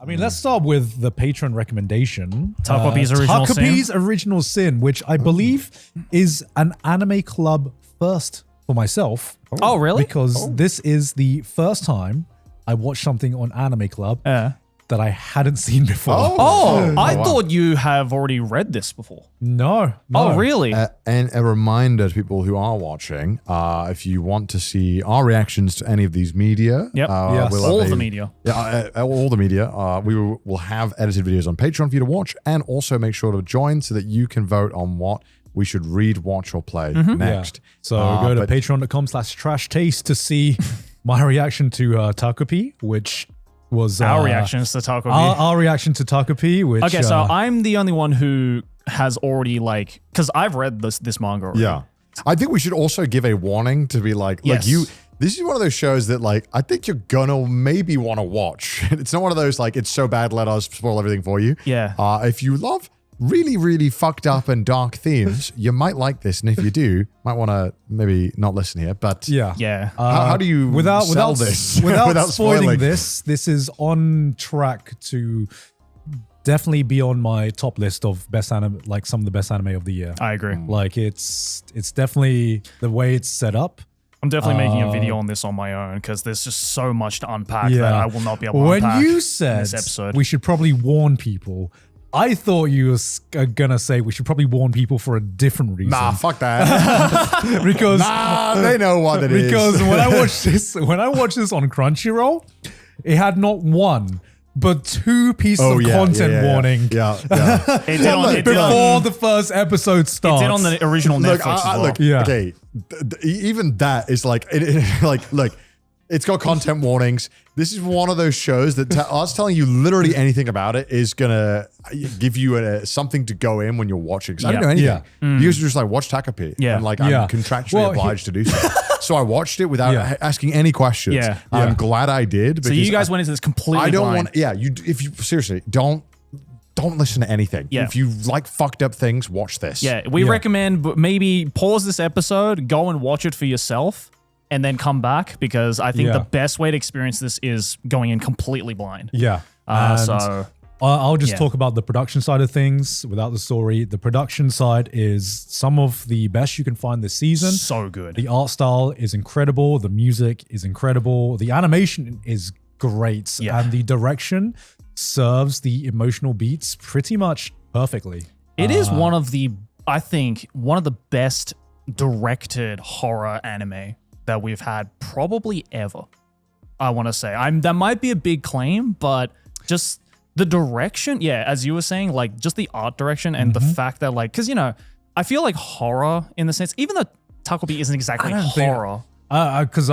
I mean, let's start with the patron recommendation. Takopii's Original Sin, which I believe is an anime club first for myself. Oh, really? Because this is the first time I watched something on Anime Club that I hadn't seen before. I thought you have already read this before. No. Oh, really? And a reminder to people who are watching, if you want to see our reactions to any of these media, Yep. All of the media. Yeah, all the media. We will have edited videos on Patreon for you to watch, and also make sure to join so that you can vote on what we should read, watch, or play next. Yeah. So go to patreon.com/trashtaste to see my reaction to Takopii, which was our reactions to Takopii. Our reaction to Takopii, which okay, so I'm the only one who has already because I've read this manga already. Yeah, I think we should also give a warning to be like you. This is one of those shows that I think you're gonna maybe want to watch. It's not one of those it's so bad, let us spoil everything for you. Yeah. If you love really, really fucked up and dark themes, you might like this, and if you do, might want to maybe not listen here. But yeah. How do you sell this without spoiling this? This is on track to definitely be on my top list of best anime, some of the best anime of the year. I agree. It's definitely the way it's set up. I'm definitely making a video on this on my own because there's just so much to unpack that I will not be able to unpack. When you said in this episode. We should probably warn people, I thought you were gonna say we should probably warn people for a different reason. Nah, fuck that. Because they know what it is. Because when I watched this on Crunchyroll, it had not one but two pieces of content warning. Yeah. It did on, before the first episode starts. It did on the original Netflix as well. Look, okay, even that is look, it's got content warnings. This is one of those shows that us telling you literally anything about it is gonna give you something to go in when you're watching. Because I don't know anything. You guys are just watch Takopii. Yeah. And I'm contractually obliged to do so. So I watched it without asking any questions. Yeah. I'm glad I did. So you guys went into this completely blind. If you seriously don't listen to anything. Yeah. If you like fucked up things, watch this. Yeah, we recommend maybe pause this episode, go and watch it for yourself, and then come back, because I think the best way to experience this is going in completely blind. Yeah. So I'll just talk about the production side of things without the story. The production side is some of the best you can find this season. So good. The art style is incredible. The music is incredible. The animation is great. Yeah. And the direction serves the emotional beats pretty much perfectly. It is one of the best directed horror anime that we've had probably ever. I want to say. That might be a big claim, but just the direction, as you were saying, just the art direction and the fact that because I feel like horror in the sense, even though Takopii isn't exactly horror. Because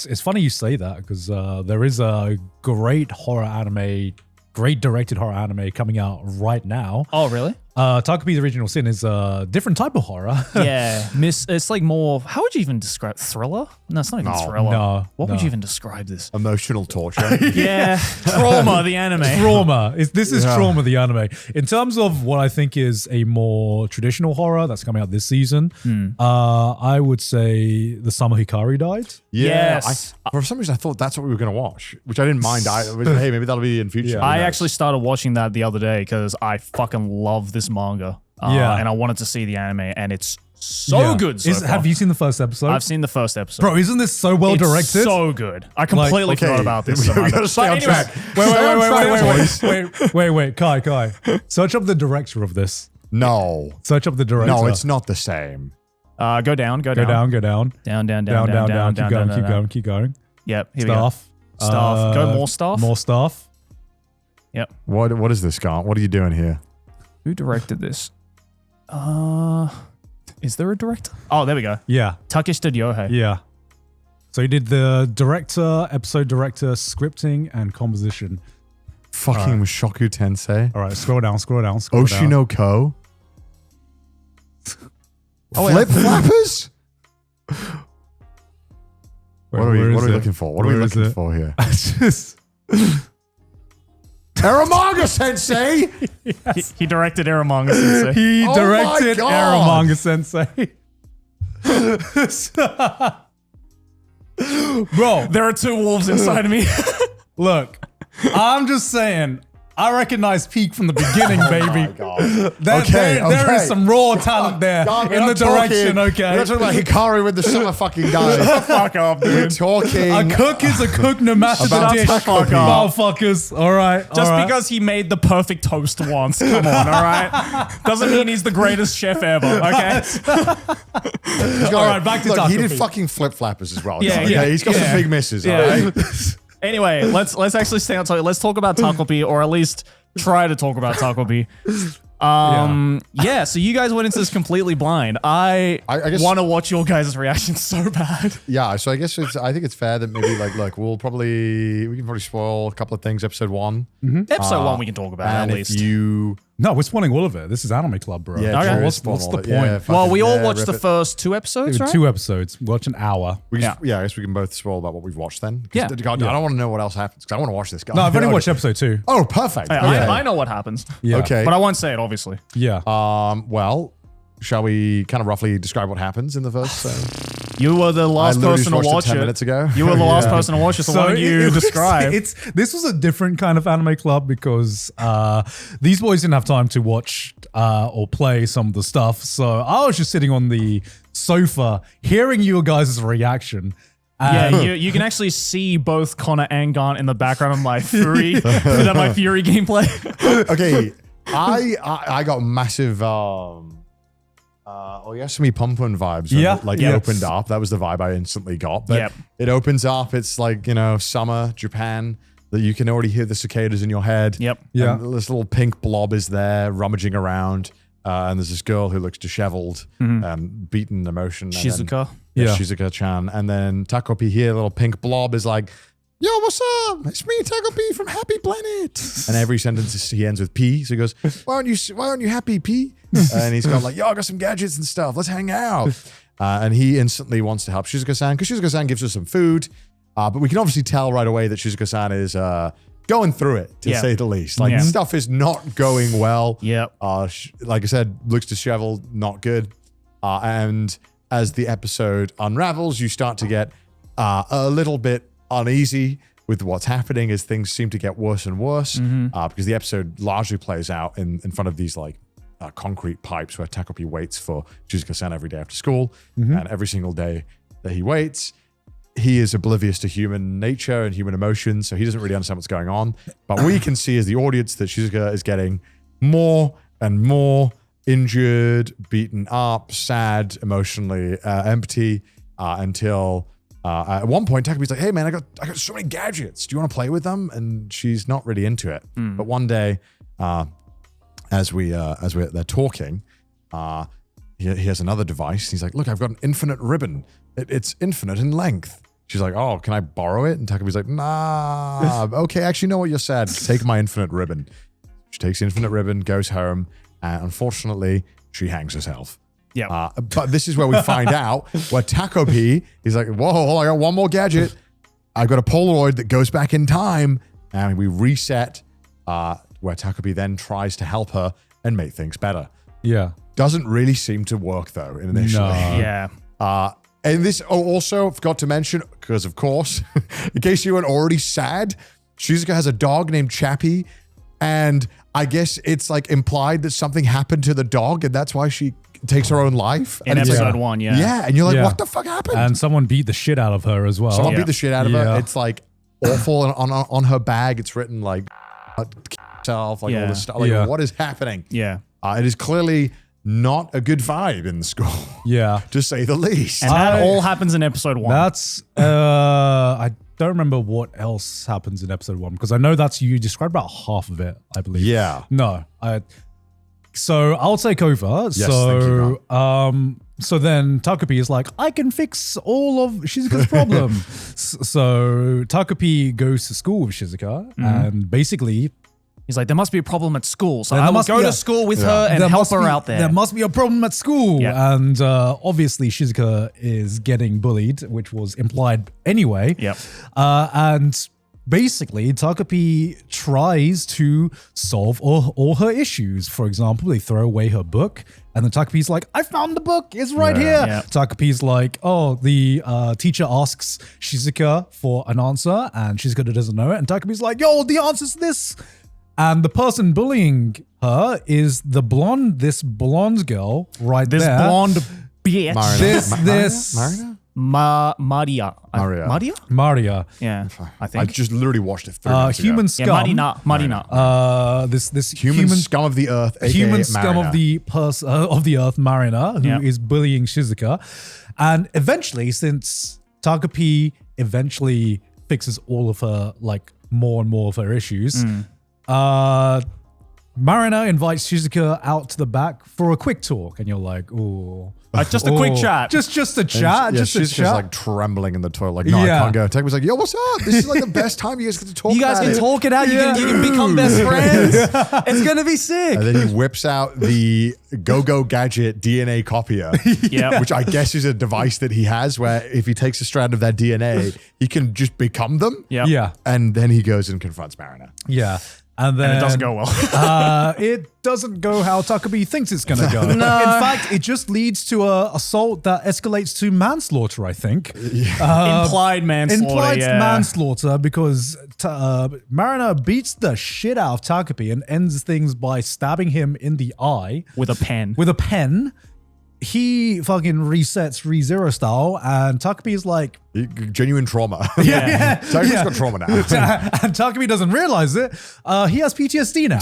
it's funny you say that, because there is a great directed horror anime coming out right now. Oh, really? Takopii's Original Sin is a different type of horror. Yeah. It's more, how would you even describe thriller? No, it's not even thriller. No. What would you even describe this? Emotional torture. Yeah. Trauma, the anime. Trauma. This is Trauma, the anime. In terms of what I think is a more traditional horror that's coming out this season, I would say The Summer Hikari Died. Yes. For some reason, I thought that's what we were going to watch, which I didn't mind. Hey, maybe that'll be in future. Yeah. I actually started watching that the other day because I fucking love this manga. And I wanted to see the anime, and it's so good so far. Have you seen the first episode? I've seen the first episode. Bro, isn't this so well directed? It's so good. I completely forgot about this. We gotta stay on track. Wait, Kai. Search up the director of this. No. Search up the director. No, it's not the same. Go down. Down. Keep going. Yep. Here Staff. We go. Staff. Go more staff. More staff. Yep. What is this, Scott? What are you doing here? Who directed this? Is there a director? Oh, there we go. Yeah. Takeshita Yohei. Yeah. So he did the director, episode director, scripting, and composition. Fucking Shoku Tensei. All right, scroll down. Oshinoko. Flip Flappers? What are we looking for? What are we looking for here? Eramanga Sensei! Yes. He directed Eramanga Sensei. He directed Eramanga Sensei. Bro, there are two wolves inside of me. Look, I'm just saying. I recognize Peak from the beginning, baby. my God. There is some raw talent there in the direction, okay? We're not talking about Hikaru with the summer fucking guy. Fuck off, dude. We're talking. A cook is a cook no matter the About dish. Takopii. Motherfuckers. All right. Just because he made the perfect toast once. Come on, all right? Doesn't mean he's the greatest chef ever, okay? All right, back to Look, he Takopii. did fucking flip flappers as well. Yeah, guys, yeah, okay? He's got some yeah. big misses, Yeah. all right? Anyway, let's actually stay on topic. Let's talk about Takopii, or at least try to talk about Takopii. So you guys went into this completely blind. I guess- want to watch your guys' reaction so bad. Yeah, so I guess I think it's fair that maybe we can probably spoil a couple of things. Episode 1. Episode 1 we can talk about And at if least. you No, we're spoiling all of it. This is Anime Club, bro. Yeah, Okay. true, What's spoil the all point? it. Yeah, Well, we all yeah, watched rip the it. first 2 episodes, right? 2 episodes. Watch an hour. We just, I guess we can both spoil about what we've watched then. 'Cause Yeah. God, I don't want to know what else happens because I want to watch this guy. No, I've only Okay. watched episode 2. Oh, perfect. Hey, Okay. I know what happens, Yeah. Okay. but I won't say it, obviously. Yeah. Well, shall we kind of roughly describe what happens in the first? You were the last literally person to just watched it watch 10 it. minutes ago. You were the last Yeah. person to watch it, so why don't it you was- describe? This was a different kind of anime club because these boys didn't have time to watch or play some of the stuff. So I was just sitting on the sofa hearing your guys' reaction. Yeah, you can actually see both Connor and Gant in the background of my Fury, my Fury gameplay. Okay, I got massive Oyasumi Pumpun vibes. Yeah. When it opened up. That was the vibe I instantly got. But Yep. it opens up. It's like, summer, Japan, that you can already hear the cicadas in your head. Yep. Yeah. And this little pink blob is there rummaging around. And there's this girl who looks disheveled and beaten emotion. and then- Shizuka. Yeah, Yeah. Shizuka-chan. And then Takopii here, little pink blob, is like, yo, what's up? It's me, Takopii from Happy Planet. And every sentence he ends with P. So he goes, why aren't you happy, P? And he's got like, yo, I got some gadgets and stuff. Let's hang out. And he instantly wants to help Shizuka-san because Shizuka-san gives us some food. But we can obviously tell right away that Shizuka-san is going through it, to Yeah. say the least. Like, Yeah. stuff is not going well. Yep. Like I said, looks disheveled, not good. And as the episode unravels, you start to get a little bit uneasy with what's happening as things seem to get worse and worse. Because the episode largely plays out in front of these concrete pipes where Takopii waits for Shizuka-san every day after school. And every single day that he waits, he is oblivious to human nature and human emotions, so he doesn't really understand what's going on. But we can see as the audience that Shizuka is getting more and more injured, beaten up, sad, emotionally empty, until at one point Takopi's like, hey man, I got so many gadgets. Do you want to play with them? And she's not really into it. But one day, as they're talking, he has another device. He's like, look, I've got an infinite ribbon. It's infinite in length. She's like, oh, can I borrow it? And Takopi's like, nah. Okay, actually, know what you're sad. Take my infinite ribbon. She takes the infinite ribbon, goes home, and unfortunately, she hangs herself. Yeah. But this is where we find out where Takopii is like, whoa, I got one more gadget. I've got a Polaroid that goes back in time. And we reset where Takopii then tries to help her and make things better. Yeah. Doesn't really seem to work though initially. Yeah. And this also forgot to mention, because of course, in case you weren't already sad, Shizuka has a dog named Chappie. And I guess it's like implied that something happened to the dog and that's why she takes her own life. In And it's episode like, 1, yeah. Yeah. And you're like, Yeah. what the fuck happened? And someone beat the shit out of her as well. Someone Yeah. beat the shit out of her. Yeah. It's like awful. And on her bag, it's written like, self, like all Yeah. this stuff. Like, Yeah. what is happening? Yeah. It is clearly not a good vibe in the school, Yeah. to say the least. And that all happens in episode 1. That's I don't remember what else happens in episode 1 because I know that's you described about half of it, I believe. Yeah. No. So I'll take over. Yes, thank you, So then Takopii is like, I can fix all of Shizuka's problem. So Takopii goes to school with Shizuka and basically He's like, there must be a problem at school. So There I will must go be to a- school with her and there help must her be- out there. There must be a problem at school. Yeah. And obviously Shizuka is getting bullied, which was implied anyway. Yep. And basically, Takopii tries to solve all her issues. For example, they throw away her book, and then Takopii's like, I found the book, it's right here. Yeah. Takopii's like, oh, the teacher asks Shizuka for an answer, and Shizuka doesn't know it, and Takopii's like, yo, the answer's this. And the person bullying her is this blonde girl right This there. blonde bitch. Marina? Maria. Maria. Maria. Yeah, I I think. just literally watched it 3 minutes Human ago. scum. Marina. This Human scum of the earth, aka human scum Marina. of the earth, Marina, who is Yeah. bullying Shizuka. And eventually, since Takopii eventually fixes all of her, like, more and more of her issues, Marina invites Shizuka out to the back for a quick talk. And you're like, ooh. Just a quick chat. Just a chat. Just a she's chat. just like trembling in the toilet, like, no, I can't go. Takopii's like, yo, what's up? This is like the best time you guys get to talk. You guys about can it. talk it out. You can become best friends. It's gonna be sick. And then he whips out the Go-Go Gadget DNA copier, Yeah. which I guess is a device that he has where if he takes a strand of their DNA, he can just become them. Yeah. Yeah. And then he goes and confronts Marina. Yeah. And then And it doesn't go well. it doesn't go how Takopii thinks it's going to go. In fact, it just leads to a assault that escalates to manslaughter, I think. Implied manslaughter. Implied yeah. manslaughter because Marina beats the shit out of Takopii and ends things by stabbing him in the eye With a pen. with a pen. He fucking resets ReZero style, and Takopii is like, Genuine trauma. Yeah. Takopii's got trauma now. and Takopii doesn't realize it. He has PTSD now.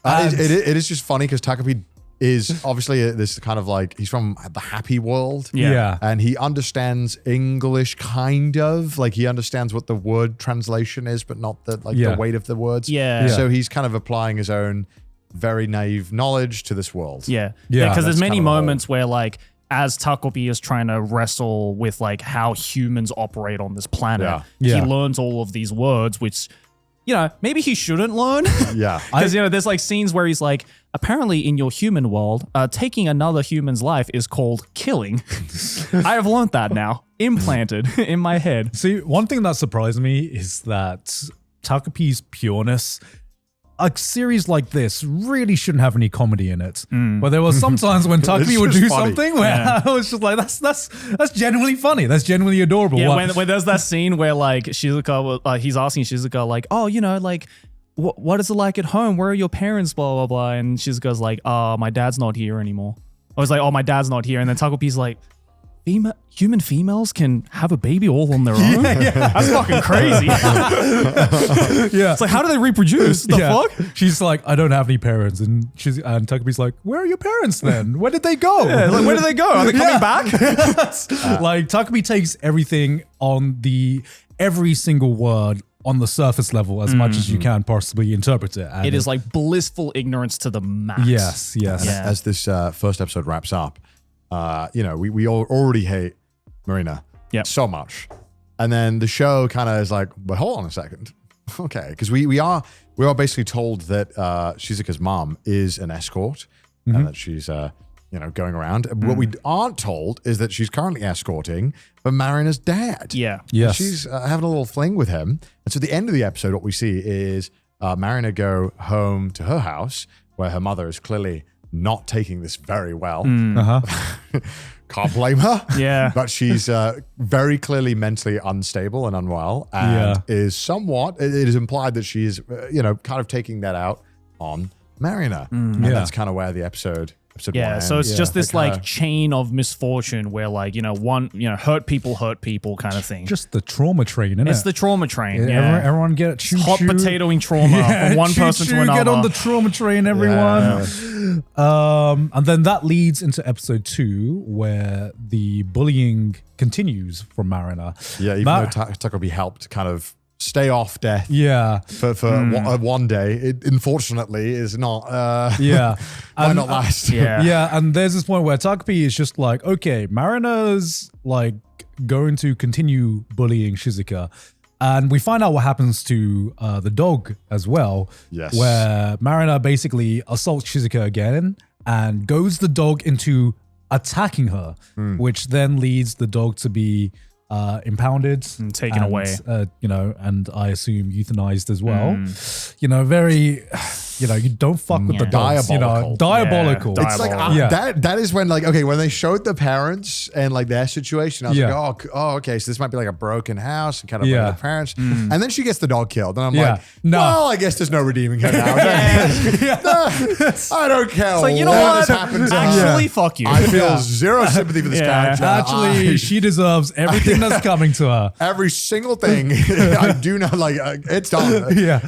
It is just funny because Takopii is obviously this kind of like, he's from the happy world. Yeah. And he understands English kind of, like he understands what the word translation is, but not the the weight of the words. Yeah. So he's kind of applying his own very naive knowledge to this world. Yeah. Yeah, Because there's that's many kind of the moments where, like, as Takopii is trying to wrestle with, like, how humans operate on this planet, Yeah. he learns all of these words, which, you know, maybe he shouldn't learn. Yeah. Because, you know, there's, like, scenes where he's like, apparently in your human world, taking another human's life is called killing. I have learned that now. Implanted in my head. See, one thing that surprised me is that Takopii's pureness, a series like this really shouldn't have any comedy in it. But there were some times when Takopii would just do funny. something where I was just like, that's genuinely funny. That's genuinely adorable. Yeah, What- when there's that scene where, like, Shizuka, he's asking Shizuka, like, oh, you know, like, what is it like at home? Where are your parents? Blah, blah, blah. And Shizuka's like, my dad's not here anymore. I was like, oh, my dad's not here. And then Takopii's like, human females can have a baby all on their own? That's fucking crazy. yeah. It's like, how do they reproduce? The fuck? She's like, I don't have any parents. And Takopii's like, where are your parents then? Where did they go? Yeah, like, where do they go? Are they coming back? Like Takopii takes everything on every single word on the surface level as much as you can possibly interpret it. And It is like blissful ignorance to the max. Yes. Yeah. As this first episode wraps up, we all already hate Marina so much. And then the show kind of is like, but hold on a second. Okay. Because we are basically told that Shizuka's mom is an escort and that she's going around. What we aren't told is that she's currently escorting for Marina's dad. Yeah. Yes. And she's having a little fling with him. And so at the end of the episode, what we see is Marina go home to her house where her mother is clearly not taking this very well. Can't blame her. Yeah. But she's very clearly mentally unstable and unwell and is somewhat, it is implied that she is, kind of taking that out on Marina. And that's kind of where the episode Yeah, one so it's ends. just this They kinda- like chain of misfortune where like, hurt people kind of thing. just the trauma train, isn't It's it? the trauma train. Yeah, Yeah. everyone get choo Hot potatoing trauma from one person to another. Get on the trauma train, everyone. And then that leads into episode 2, where the bullying continues from Marina. Yeah, even though Takopii helped kind of stay off death Yeah, for one day, it unfortunately is not. yeah. Might not last. Yeah. Yeah, and there's this point where Takopii is just like, okay, Marina's like going to continue bullying Shizuka. And we find out what happens to the dog as well. Yes. Where Marina basically assaults Shizuka again and goads the dog into attacking her, which then leads the dog to be impounded And taken away. And I assume euthanized as well. Very, you don't fuck with the dogs. Diabolical. Diabolical. Yeah, It's like Diabolical. that is when when they showed the parents and like their situation, I was Yeah. like, oh, okay, so this might be like a broken house and kind of Yeah. like the parents. And then she gets the dog killed, and I'm Yeah. like, No. well, I guess there's no redeeming her now. I don't care. So you know what what? has happened to her. Actually, fuck you. I feel zero sympathy for this character. Actually, she deserves everything that's coming to her. Every single thing I do not like. It's done. Yeah.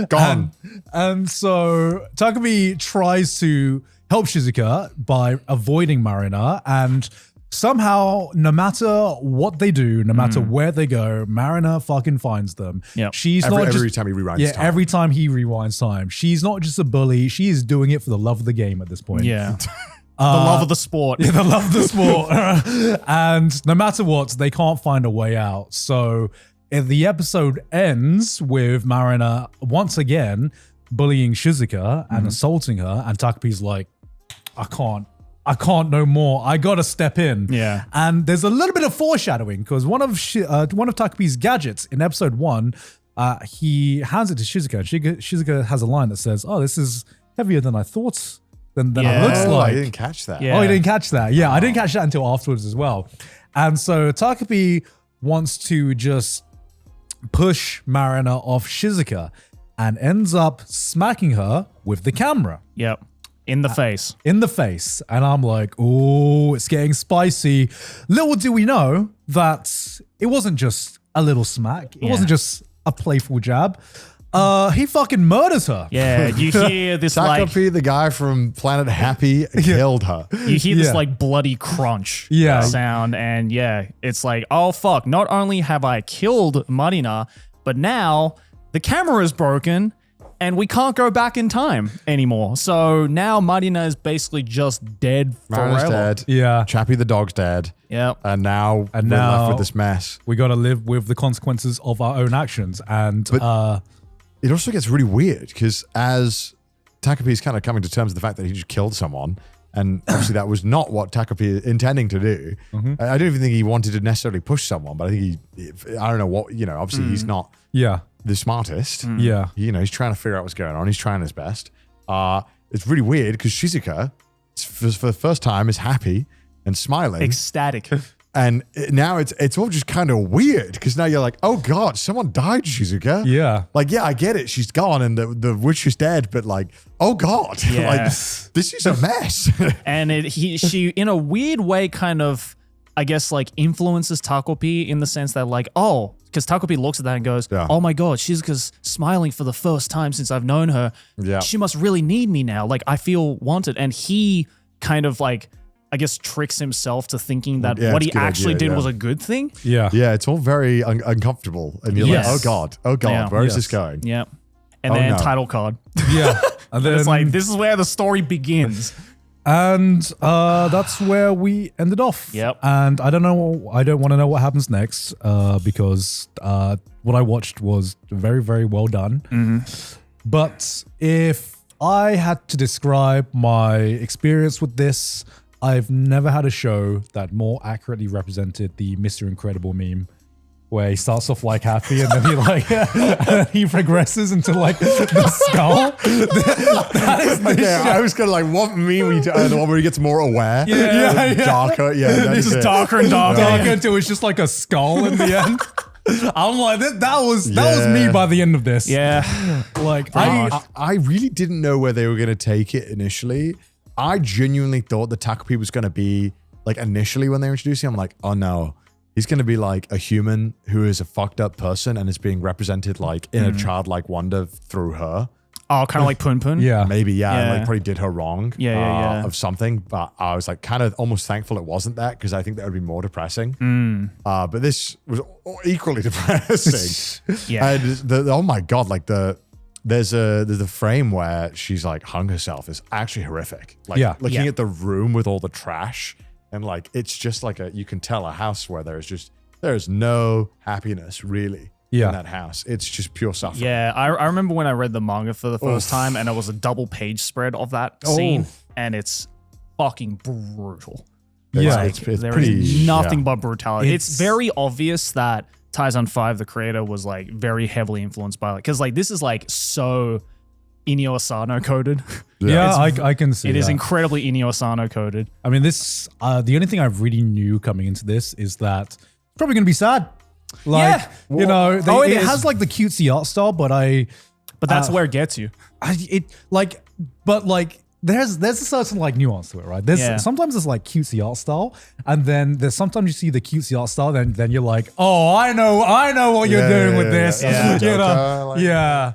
Gone. And so Takopii tries to help Shizuka by avoiding Marina, and somehow, no matter what they do, no matter where they go, Marina fucking finds them. Yep. She's Every not just time he rewinds time. every time he rewinds time. She's not just a bully. She is doing it for the love of the game at this point. Yeah. The love of the sport. Yeah, they love the sport. And no matter what, they can't find a way out. So the episode ends with Marina once again bullying Shizuka and assaulting her. And Takopi's like, I can't no more. I gotta step in. Yeah. And there's a little bit of foreshadowing because one of Takopi's gadgets in episode 1, he hands it to Shizuka. And Shizuka has a line that says, "Oh, this is heavier than I thought." Than Yeah. it looks Oh, like. I didn't catch that. Yeah. Oh, you didn't catch that? Yeah, I didn't catch that until afterwards as well. And so Takopii wants to just push Marina off Shizuka and ends up smacking her with the camera Yep. In the face. in the face. And I'm like, oh, it's getting spicy. Little do we know that it wasn't just a little smack. It wasn't just a playful jab. He fucking murders her. Yeah. You hear this like Takopii, the guy from Planet Happy, killed her. you hear this Yeah. like bloody crunch Yeah. sound, and it's like, oh fuck, not only have I killed Marina, but now the camera is broken and we can't go back in time anymore. So now Marina is basically just dead Marina's forever. dead. Yeah. Chappie the dog's dead. Yep. And now we're now- left with this mess. We got to live with the consequences of our own actions. And It also gets really weird because as Takopi's kind of coming to terms with the fact that he just killed someone, and obviously that was not what Takopii is intending to do. I don't even think he wanted to necessarily push someone, but I think I don't know what, obviously he's not yeah. the smartest. Yeah. He's trying to figure out what's going on. He's trying his best. It's really weird because Shizuka, for the first time, is happy and smiling. Ecstatic. And now it's all just kind of weird because now you're like, oh God, someone died, Shizuka. Yeah. Like, yeah, I get it. She's gone and the witch is dead, but like, oh God, Yeah. like this is a mess. And she in a weird way kind of, I guess, like influences Takopii in the sense that like, oh, because Takopii looks at that and goes, Yeah. oh my God, Shizuka's smiling for the first time since I've known her. Yeah. She must really need me now. Like I feel wanted. And he kind of like, I guess, tricks himself to thinking that Yeah, what it's he a good actually idea, did yeah. was a good thing. Yeah. Yeah, it's all very uncomfortable. And you're Yes. like, oh God, Yeah. where is Yes. this going? Yeah. And Oh, then no. title card. Yeah. And then It's like, this is where the story begins. And that's where we ended off. Yep. And I don't want to know what happens next because what I watched was very, very well done. But if I had to describe my experience with this, I've never had a show that more accurately represented the Mr. Incredible meme. Where he starts off like happy and then he progresses into like the skull. That is the Yeah, show. I was kind of like, what meme? The one where he gets more aware. Yeah. Darker. Yeah, that This is is it. darker and darker. Dark until it's just like a skull in the end. I'm like, that was me by the end of this. Yeah. Like I really didn't know where they were going to take it initially. I genuinely thought the Takopii was going to be like initially when they were introducing him, I'm like, oh no, he's going to be like a human who is a fucked up person and is being represented like in a childlike wonder through her. Oh, kind of like Pun Pun. yeah. Maybe, yeah, and Yeah. like probably did her wrong Yeah. of something. But I was like kind of almost thankful it wasn't that because I think that would be more depressing. But this was equally depressing. Yeah. And oh my God, like there's a frame where she's like hung herself is actually horrific. Like Yeah. looking Yeah. at the room with all the trash and like it's just like you can tell a house where there's no happiness really Yeah. in that house. It's just pure suffering. Yeah, I remember when I read the manga for the first time, and it was a double page spread of that scene, and it's fucking brutal. Yeah. it's There pretty is nothing yeah. but brutality. It's It's- very obvious that Taizan 5, the creator, was like very heavily influenced by it. Because like this is like so Inio Asano coded. Yeah, I can see It is that. incredibly Inio Asano coded. I mean, this, the only thing I really knew coming into this is that it's probably going to be sad. Like, Yeah. you know, it it is. has like the cutesy art style, but But that's where it gets you. there's a certain like nuance to it, right? There's Yeah. sometimes it's like cutesy art style, and then there's sometimes you see the cutesy art style, then you're like, oh, I know what you're Yeah, doing yeah, with yeah, this. yeah. You know? Joker, like- Yeah.